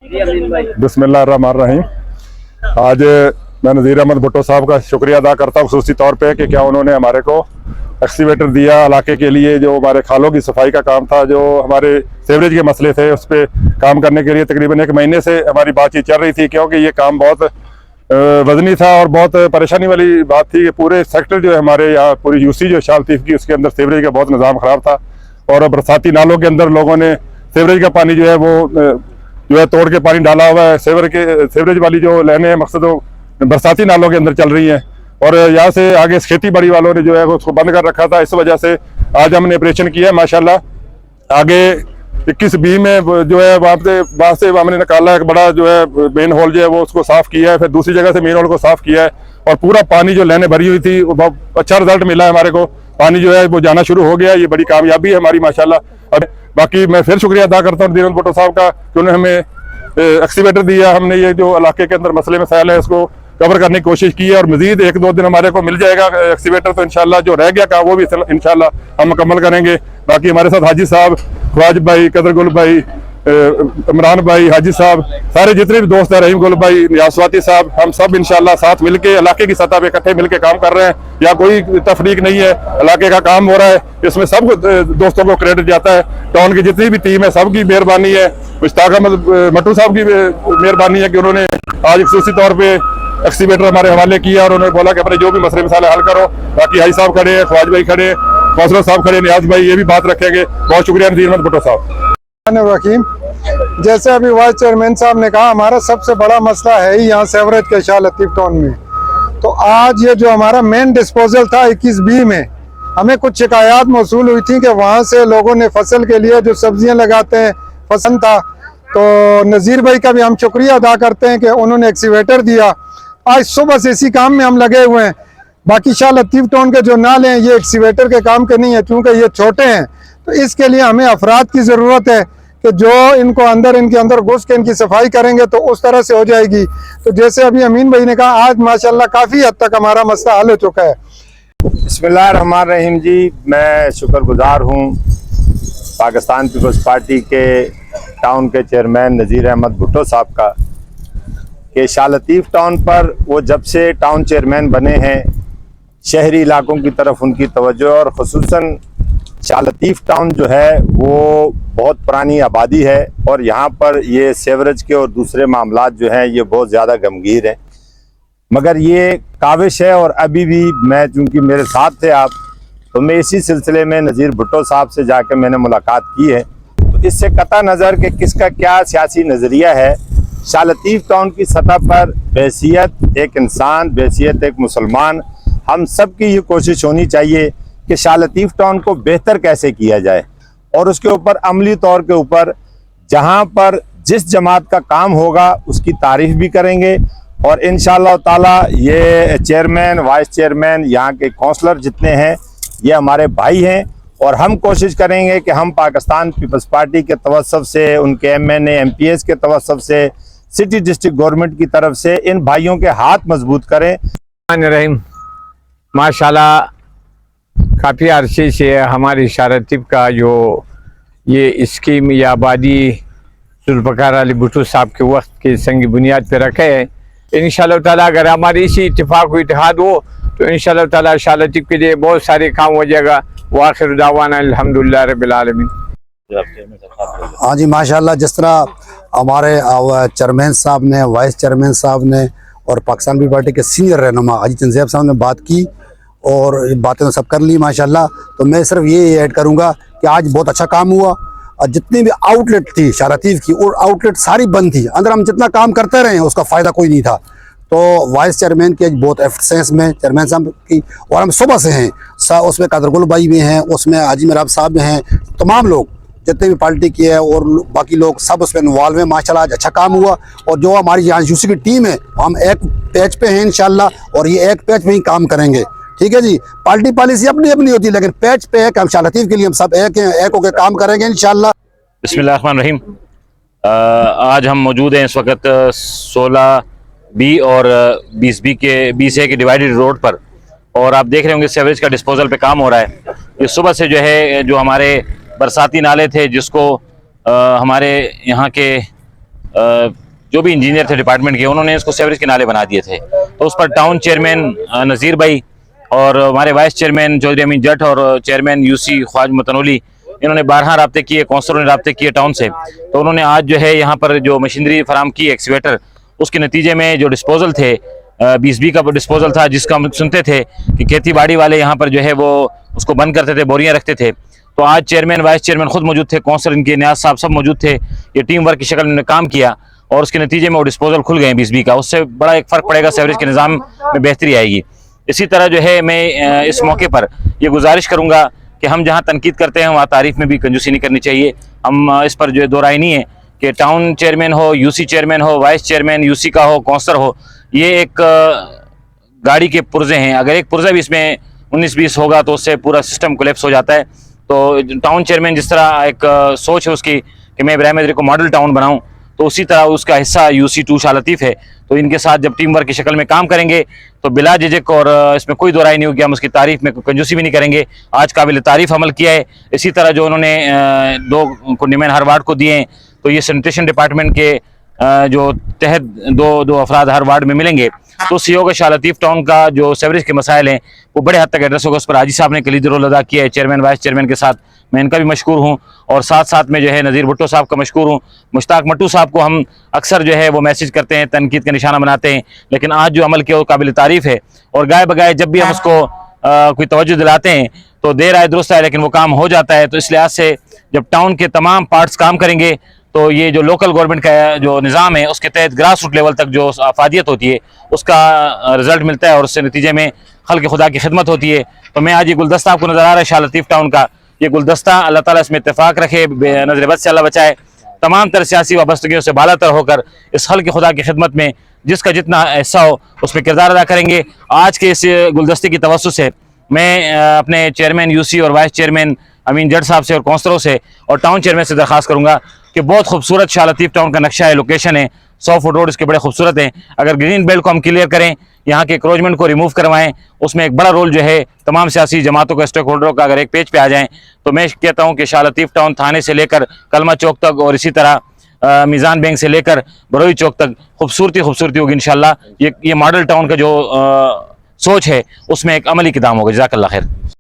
बिस्मिल्लाहिर्रहमानिर्रहीम। आज मैं नज़ीर अहमद भुट्टो साहब का शुक्रिया अदा करता हूँ खुसूसी तौर पे कि क्या उन्होंने हमारे को एक्सीवेटर दिया इलाके के लिए। जो हमारे खालों की सफाई का काम था, जो हमारे सीवरेज के मसले थे, उस पर काम करने के लिए तकरीबन 1 महीने से हमारी बातचीत चल रही थी, क्योंकि ये काम बहुत वजनी था और बहुत परेशानी वाली बात थी कि पूरे सेक्टर जो है हमारे यहाँ पूरी यूसी जो शालतीफ की, उसके अंदर सीवरेज का बहुत निज़ाम ख़राब था। और बरसाती नालों के अंदर लोगों ने सीवरेज का पानी जो है वो जो है तोड़ के पानी डाला हुआ है। सीवरेज वाली जो लाइनें मकसद वो बरसाती नालों के अंदर चल रही हैं, और यहाँ से आगे खेती बाड़ी वालों ने जो है उसको बंद कर रखा था। इस वजह से आज हमने ऑपरेशन किया है माशाल्लाह। आगे 21B में जो है वहाँ से हमने निकाला एक बड़ा जो है मेन होल जो है वो उसको साफ़ किया है, फिर दूसरी जगह से मेन होल को साफ़ किया है, और पूरा पानी जो लाइनें भरी हुई थी वो बहुत अच्छा रिजल्ट मिला है हमारे को। पानी जो है वो जाना शुरू हो गया, ये बड़ी कामयाबी है हमारी माशाल्लाह। अब बाकी मैं फिर शुक्रिया अदा करता हूँ नज़ीर अहमद भुट्टो साहब का कि उन्होंने हमें एक्सीवेटर दिया। हमने ये जो इलाके के अंदर मसले मसाइल है इसको कवर करने की कोशिश की है, और मजीद 1-2 दिन हमारे को मिल जाएगा एक्सीवेटर, तो इंशाल्लाह जो रह गया काम वो भी इंशाल्लाह हम मुकम्मल करेंगे। बाकी हमारे साथ हाजी साहब, ख्वाज भाई, कदरगुल भाई, इमरान भाई, हाजी साहब, सारे जितने भी दोस्त हैं, रहीम गुल भाई, नियासवाती साहब, हम सब इंशाल्लाह साथ मिलके इलाके की सतह पे इकट्ठे मिलके काम कर रहे हैं। या कोई तफरीक नहीं है, इलाके का काम हो रहा है, इसमें सब दोस्तों को क्रेडिट जाता है। टाउन की जितनी भी टीम है सबकी मेहरबानी है, मुश्ताक अहमद मट्टू साहब की मेहरबानी है कि उन्होंने आज खुसूसी तौर पर एक्सीवेटर हमारे हवाले किया, और उन्होंने बोला कि अपने जो भी मसले मसाले हल करो। बाकी हाजी साहब खड़े हैं, ख्वाज भाई खड़े, कौंसलर साहब खड़े, नियाज भाई, ये भी बात रखेंगे। बहुत शुक्रिया नज़ीर अहमद भुट्टो साहब। रहीम, जैसे अभी वाइस चेयरमैन साहब ने कहा, हमारा सबसे बड़ा मसला है ही यहाँ सेवरेज के शाह लतीफ टाउन में। तो आज ये जो हमारा मेन डिस्पोजल था 21B में, हमें कुछ शिकायत मौसूल हुई थी कि वहाँ से लोगों ने फसल के लिए जो सब्जियाँ लगाते हैं पसंद था। तो नज़ीर भाई का भी हम शुक्रिया अदा करते हैं कि उन्होंने एक्सीवेटर दिया। आज सुबह से इसी काम में हम लगे हुए हैं। बाकी शाह लतीफ टाउन के जो नाले हैं ये एक्सीवेटर के काम के नहीं है, क्योंकि ये छोटे हैं। तो इसके लिए हमें अफराद की ज़रूरत है कि जो इनको इनके अंदर घुस के इनकी सफाई करेंगे तो उस तरह से हो जाएगी। तो जैसे अभी अमीन भाई ने कहा, आज माशाल्लाह काफ़ी हद तक हमारा मसला हल हो चुका है। बिस्मिल्लाहिर्रहमानिर्रहीम जी, मैं शुक्रगुजार हूँ पाकिस्तान पीपल्स पार्टी के टाउन के चेयरमैन नज़ीर अहमद भुट्टो साहब का कि शाह लतीफ़ टाउन पर वो जब से टाउन चेयरमैन बने हैं शहरी इलाकों की तरफ उनकी तवज्जो, और ख़ुसूसन शाह लतीफ़ टाउन जो है वो बहुत पुरानी आबादी है, और यहाँ पर ये सेवरेज के और दूसरे मामलात जो हैं ये बहुत ज़्यादा गमगीर हैं। मगर ये काविश है, और अभी भी मैं चूँकि मेरे साथ थे आप, तो मैं इसी सिलसिले में नज़ीर भुट्टो साहब से जाकर मैंने मुलाकात की है। तो इससे कता नज़र कि किसका क्या सियासी नज़रिया है, शाह लतीफ़ टाउन की सतह पर बैसियत एक इंसान, बैसियत एक मुसलमान, हम सब की ये कोशिश होनी चाहिए कि शाह लतीफ़ टाउन को बेहतर कैसे किया जाए, और उसके ऊपर अमली तौर के ऊपर जहाँ पर जिस जमात का काम होगा उसकी तारीफ़ भी करेंगे। और इंशाअल्लाह ताला ये चेयरमैन, वाइस चेयरमैन, यहाँ के काउंसलर जितने हैं ये हमारे भाई हैं, और हम कोशिश करेंगे कि हम पाकिस्तान पीपल्स पार्टी के तवस्सुफ से, उनके MNA MPs के तवस्सुफ से, सिटी डिस्ट्रिक्ट गवर्नमेंट की तरफ से इन भाइयों के हाथ मजबूत करें। रहीम, माशाल्लाह काफ़ी अरसे से हमारी शाह लतीफ़ का जो ये स्कीम या आबादी जुल्फ़िकार अली भुट्टो साहब के वक्त के संगी बुनियाद पर रखे है। इंशाअल्लाह ताला अगर हमारी इसी इत्तेफाक व इत्तेहाद हो तो इंशाअल्लाह ताला शाह लतीफ़ के लिए बहुत सारे काम हो जाएगा। वाखिर दावाना अल्हम्दुलिल्लाह रब्बिल आलमीन। हाँ जी, माशाल्लाह जिस तरह हमारे चेयरमैन साहब ने, वाइस चेयरमैन साहब ने और पाकिस्तान पीपल्स पार्टी के सीनियर रहनुमा हाजी तंज़ीब साहब ने बात की, और बातें तो सब कर ली माशाल्लाह। तो मैं सिर्फ ये ऐड करूँगा कि आज बहुत अच्छा काम हुआ, और जितनी भी आउटलेट थी शाह लतीफ़ की, और आउटलेट सारी बंद थी, अंदर हम जितना काम करते रहे उसका फ़ायदा कोई नहीं था। तो वाइस चेयरमैन की आज बहुत एफर्ट्स हैं इसमें, चेयरमैन साहब की, और हम सुबह से हैं, उसमें कदरगुल भाई भी हैं, उसमें हाजी मेराब साहब भी हैं, तमाम लोग जितने भी पार्टी की है और बाकी लोग सब उसमें इन्वॉल्व हैं। माशाल्लाह आज अच्छा काम हुआ, और जो हमारी यहाँ यूसी की टीम है हम एक पेज पे हैं इंशाल्लाह, और ये एक पेज पे ही काम करेंगे। ठीक है जी, पार्टी पॉलिसी अपनी अपनी होती है, लेकिन पेज पे है कि हम शाह लतीफ़ के लिए हम सब एक हैं, एक होकर काम करेंगे इंशाल्लाह। बिस्मिल्लाहिर्रहमानिर्रहीम। आज हम मौजूद हैं इस वक्त 16B और 20B के 20A के डिवाइडेड रोड पर, और आप देख रहे होंगे सीवरेज का डिस्पोजल पे काम हो रहा है। ये सुबह से जो है जो हमारे बरसाती नाले थे जिसको हमारे यहाँ के जो भी इंजीनियर थे डिपार्टमेंट के, उन्होंने इसको सीवरेज के नाले बना दिए थे। तो उस पर टाउन चेयरमैन नज़ीर भाई और हमारे वाइस चेयरमैन चौधरी अमीन जट और चेयरमैन यूसी ख्वाज मतनोली, इन्होंने 12 रब्ते किए, काउंसलरों ने रब्ते किए टाउन से। तो उन्होंने आज जो है यहाँ पर जो मशीनरी फराम की एक्सीवेटर, उसके नतीजे में जो डिस्पोजल थे 20B का डिस्पोजल था, जिसका हम सुनते थे कि खेती बाड़ी वाले यहाँ पर जो है वो उसको बंद करते थे, बोरियां रखते थे। तो आज चेयरमैन वाइस चेयरमैन खुद मौजूद थे, काउंसलर इनके न्याज साहब सब मौजूद थे। ये टीम वर्क की शक्ल में काम किया और उसके नतीजे में वो डिस्पोजल खुल गए 20B का। उससे बड़ा एक फ़र्क पड़ेगा, सीवरेज के निज़ाम में बेहतरी आएगी। इसी तरह जो है मैं इस मौके पर ये गुजारिश करूँगा कि हम जहाँ तनकीद करते हैं वहाँ तारीफ में भी कंजूसी नहीं करनी चाहिए। हम इस पर जो है दो राय नहीं है कि टाउन चेयरमैन हो, यूसी चेयरमैन हो, वाइस चेयरमैन यूसी का हो, काउंसलर हो, ये एक गाड़ी के पुर्जे हैं। अगर एक पुर्जा भी इसमें 19-20 होगा तो उससे पूरा सिस्टम कोलैप्स हो जाता है। तो टाउन चेयरमैन जिस तरह एक सोच है उसकी कि मैं इब्राहिम हैदरी को मॉडल टाउन बनाऊं, तो उसी तरह उसका हिस्सा यूसी2 शाह लतीफ़ है। तो इनके साथ जब टीम वर्क की शक्ल में काम करेंगे तो बिला झिझक, और इसमें कोई दो राय नहीं होगी, हम उसकी तारीफ में कंजूसी भी नहीं करेंगे। आज काबिल तारीफ अमल किया है। इसी तरह जो उन्होंने 2 कुंडीमैन हर वार्ड को दिए हैं, तो ये सैनिटेशन डिपार्टमेंट के जो तहत दो अफराद हर वार्ड में मिलेंगे, तो सीओ का शाह लतीफ़ टाउन का जो सीवरेज के मसाइल हैं वो बड़े हद तक एड्रेस होगा। उस पर हाजी साहब ने कलीदी रोल अदा किया है, चेयरमैन वाइस चेयरमैन के साथ मैं इनका भी मशकूर हूँ, और साथ साथ में जो है नज़ीर भुट्टो साहब का मशकूर हूँ। मुश्ताक मट्टू साहब को हम अक्सर जो है वो मैसेज करते हैं, तनकीद का निशाना बनाते हैं, लेकिन आज जो अमल किया वो काबिल तारीफ़ है। और गाय बगाए जब भी हम उसको कोई तवज्जो दिलाते हैं तो देर आए दुरुस्त आए, लेकिन वो काम हो जाता है। तो इस लिहाज से जब टाउन के तमाम पार्ट्स काम करेंगे तो ये जो लोकल गवर्नमेंट का जो निज़ाम है उसके तहत ग्रास रूट लेवल तक जो अफादियत होती है उसका रिजल्ट मिलता है, और उससे नतीजे में खल्क खुदा की खिदमत होती है। तो मैं आज ये गुलदस्ता आपको नज़र आ रहा है शाह लतीफ़ टाउन का, ये गुलदस्ता अल्लाह ताला इसमें इत्तेफाक रखे, नज़र बद से अल्लाह बचाए, तमाम तरह सियासी वाबस्तगियों से बालातर होकर इस खल्क खुदा की खिदमत में जिसका जितना हिस्सा हो उसमें किरदार अदा करेंगे। आज के इस गुलदस्ते की तवज्जो से मैं अपने चेयरमैन यूसी और वाइस चेयरमैन अमीन जट साहब से और काउंसलरों से और टाउन चेयरमैन से दरख्वास्त करूंगा कि बहुत खूबसूरत शाह लतीफ़ टाउन का नक्शा है, लोकेशन है, 100 फुट रोड इसके बड़े खूबसूरत हैं। अगर ग्रीन बेल्ट को हम क्लियर करें, यहाँ के क्रोचमेंट को रिमूव करवाएं, उसमें एक बड़ा रोल जो है तमाम सियासी जमातों का, स्टेक होल्डरों का अगर एक पेज पे आ जाएं, तो मैं कहता हूँ कि शाह लतीफ़ टाउन थाने से लेकर कलमा चौक तक और इसी तरह मीज़ान बैंक से लेकर बरोई चौक तक खूबसूरती होगी इंशाल्लाह। ये मॉडल टाउन का जो सोच है उसमें एक अमली क़दम होगा। जज़ाकल्लाह खैर।